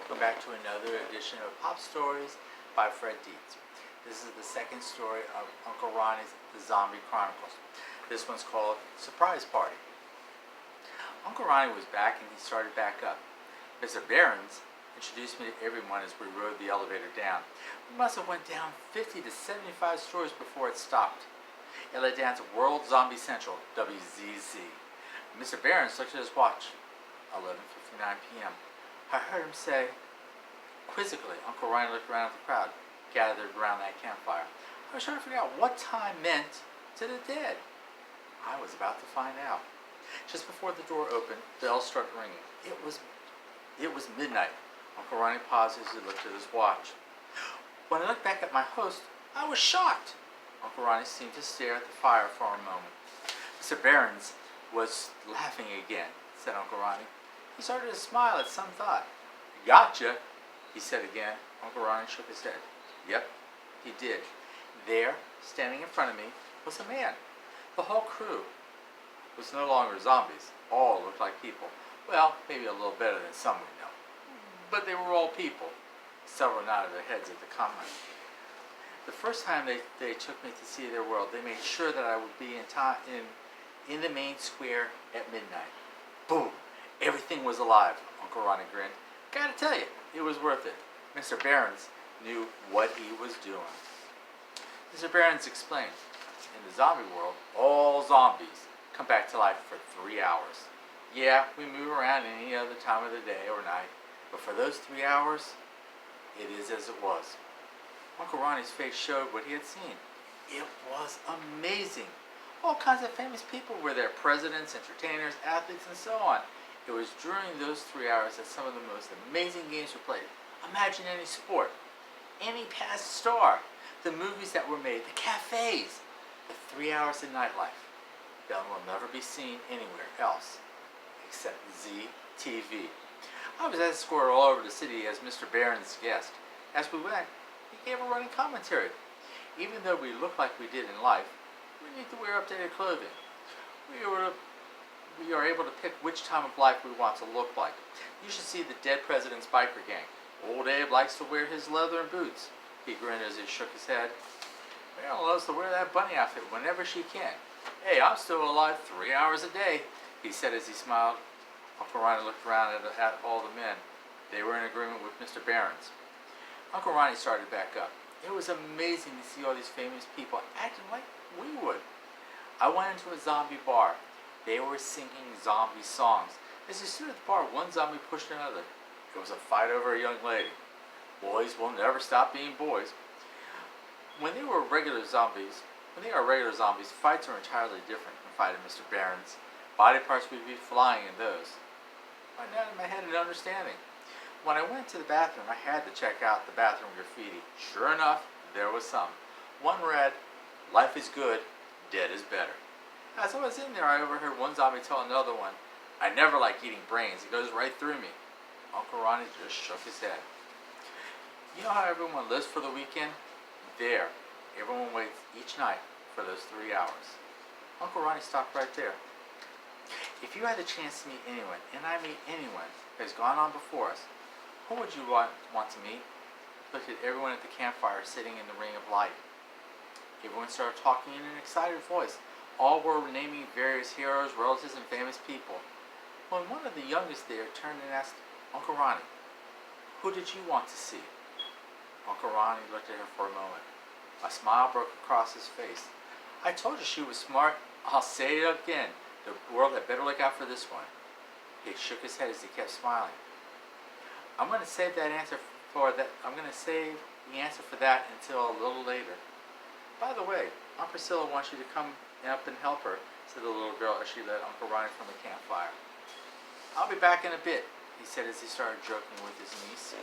welcome back to another edition of Pop Stories by Fred Dietz. This is the second story of Uncle Ronnie's The Zombie Chronicles. This one's called Surprise Party. Uncle Ronnie was back and he started back up. Mr. Behrens introduced me to everyone as we rode the elevator down. We must have went down 50 to 75 stories before it stopped. It led down to World Zombie Central, WZZ. Mr. Behrens looked at his watch. 11:59 p.m. I heard him say, quizzically. Uncle Ronnie looked around at the crowd gathered around that campfire. I was trying to figure out what time meant to the dead. I was about to find out. Just before the door opened, bells started ringing. It was midnight. Uncle Ronnie paused as he looked at his watch. When I looked back at my host, I was shocked. Uncle Ronnie seemed to stare at the fire for a moment. Mr. Behrens was laughing again, said Uncle Ronnie. He started to smile at some thought. Gotcha, he said again. Uncle Ronnie shook his head. Yep, he did. There, standing in front of me, was a man. The whole crew was no longer zombies. All looked like people. Well, maybe a little better than some we know. But they were all people. Several nodded their heads at the comment. The first time they took me to see their world, they made sure that I would be in the main square at midnight. Boom! Everything was alive. Uncle Ronnie grinned. Gotta tell you, it was worth it. Mr. Behrens knew what he was doing. Mr. Behrens explained, in the zombie world, all zombies come back to life for 3 hours. Yeah, we move around any other time of the day or night, but for those 3 hours, it is as it was. Uncle Ronnie's face showed what he had seen. It was amazing. All kinds of famous people were there, presidents, entertainers, athletes, and so on. It was during those 3 hours that some of the most amazing games were played. Imagine any sport, any past star, the movies that were made, the cafes, the 3 hours of nightlife that will never be seen anywhere else except ZTV. I was escorted all over the city as Mr. Behrens' guest. As we went, he gave a running commentary. Even though we look like we did in life, we need to wear updated clothing. We are able to pick which time of life we want to look like. You should see the dead president's biker gang. Old Abe likes to wear his leather and boots. He grinned as he shook his head. Marilyn loves to wear that bunny outfit whenever she can. Hey, I'm still alive 3 hours a day, he said as he smiled. Uncle Ronnie looked around at all the men. They were in agreement with Mr. Behrens. Uncle Ronnie started back up. It was amazing to see all these famous people acting like we would. I went into a zombie bar. They were singing zombie songs. As he stood at the bar, one zombie pushed another. It was a fight over a young lady. Boys will never stop being boys. When they are regular zombies, fights are entirely different, confided Mr. Behrens. Body parts would be flying in those. I nodded my head in understanding. When I went to the bathroom, I had to check out the bathroom graffiti. Sure enough, there was some. One read, "Life is good, dead is better." As I was in there, I overheard one zombie tell another one, "I never like eating brains. It goes right through me." Uncle Ronnie just shook his head. You know how everyone lives for the weekend? There, everyone waits each night for those 3 hours. Uncle Ronnie stopped right there. If you had the chance to meet anyone, and I mean anyone, who has gone on before us, who would you want to meet? Looked at everyone at the campfire sitting in the ring of light. Everyone started talking in an excited voice. All were naming various heroes, relatives, and famous people. When one of the youngest there turned and asked, Uncle Ronnie, who did you want to see? Uncle Ronnie looked at her for a moment. A smile broke across his face. I told you she was smart. I'll say it again. The world had better look out for this one. He shook his head as he kept smiling. I'm going to save the answer for that until a little later. By the way, Aunt Priscilla wants you to come up and help her, said the little girl as she led Uncle Ronnie from the campfire. I'll be back in a bit, he said as he started joking with his niece.